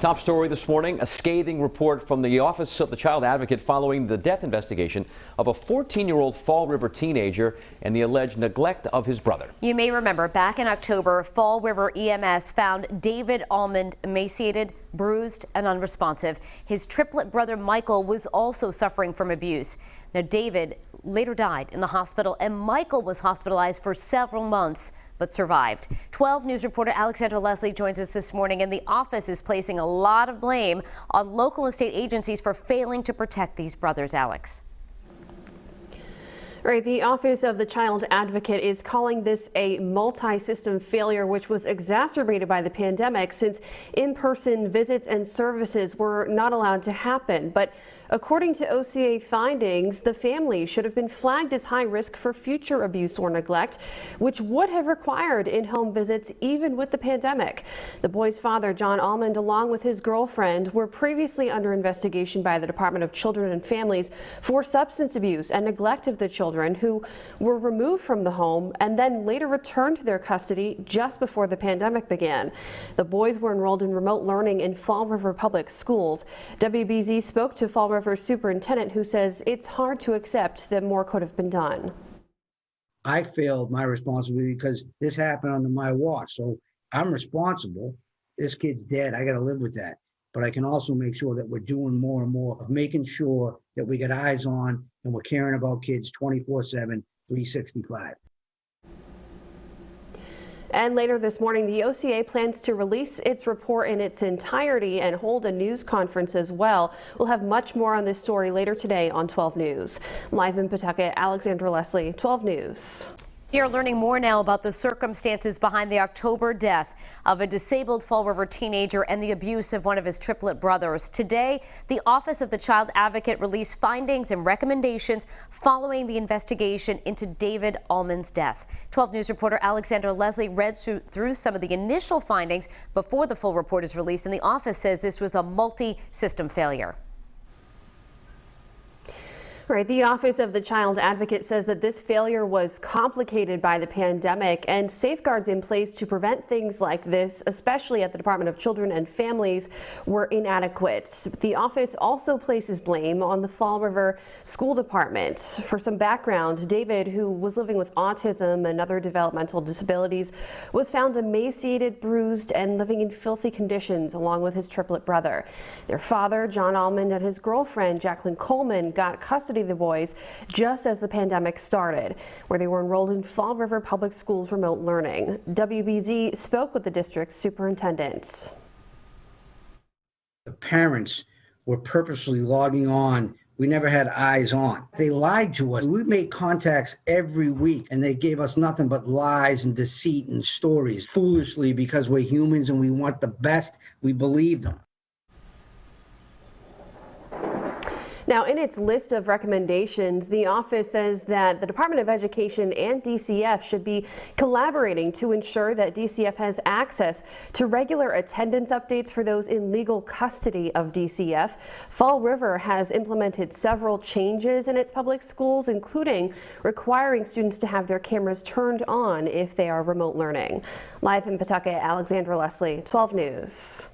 Top story this morning, a scathing report from the Office of the Child Advocate following the death investigation of a 14-year-old Fall River teenager and the alleged neglect of his brother. You may remember back in October, Fall River EMS found David Almond emaciated, bruised, and unresponsive. His triplet brother Michael was also suffering from abuse. Now, David later died in the hospital, and Michael was hospitalized for several months but survived. 12 News reporter Alexandra Leslie joins us this morning, and the office is placing a lot of blame on local and state agencies for failing to protect these brothers. Alex. Right, the Office of the Child Advocate is calling this a multi-system failure, which was exacerbated by the pandemic since in-person visits and services were not allowed to happen. But according to OCA findings, the family should have been flagged as high risk for future abuse or neglect, which would have required in-home visits even with the pandemic. The boy's father, John Almond, along with his girlfriend, were previously under investigation by the Department of Children and Families for substance abuse and neglect of the children, who were removed from the home and then later returned to their custody just before the pandemic began. The boys were enrolled in remote learning in Fall River Public Schools. WBZ spoke to Fall River Superintendent, who says it's hard to accept that more could have been done. I failed my responsibility because this happened under my watch, so I'm responsible. This kid's dead. I got to live with that. But I can also make sure that we're doing more and more of making sure that we got eyes on and we're caring about kids 24/7, 365. And later this morning, the OCA plans to release its report in its entirety and hold a news conference as well. We'll have much more on this story later today on 12 News. Live in Pawtucket, Alexandra Leslie, 12 News. We are learning more now about the circumstances behind the October death of a disabled Fall River teenager and the abuse of one of his triplet brothers. Today, the Office of the Child Advocate released findings and recommendations following the investigation into David Almond's death. 12 News reporter Alexandra Leslie read through some of the initial findings before the full report is released, and the office says this was a multi-system failure. Right. The Office of the Child Advocate says that this failure was complicated by the pandemic, and safeguards in place to prevent things like this, especially at the Department of Children and Families, were inadequate. The office also places blame on the Fall River School Department. For some background, David, who was living with autism and other developmental disabilities, was found emaciated, bruised, and living in filthy conditions along with his triplet brother. Their father, John Almond, and his girlfriend, Jacqueline Coleman, got custody of the boys just as the pandemic started, where they were enrolled in Fall River Public Schools remote learning. WBZ spoke with the district's superintendent. The parents were purposely logging on. We never had eyes on. They lied to us. We made contacts every week, and they gave us nothing but lies and deceit and stories. Foolishly, because we're humans and we want the best, we believe them. Now, in its list of recommendations, the office says that the Department of Education and DCYF should be collaborating to ensure that DCYF has access to regular attendance updates for those in legal custody of DCYF. Fall River has implemented several changes in its public schools, including requiring students to have their cameras turned on if they are remote learning. Live in Pawtucket, Alexandra Leslie, 12 News.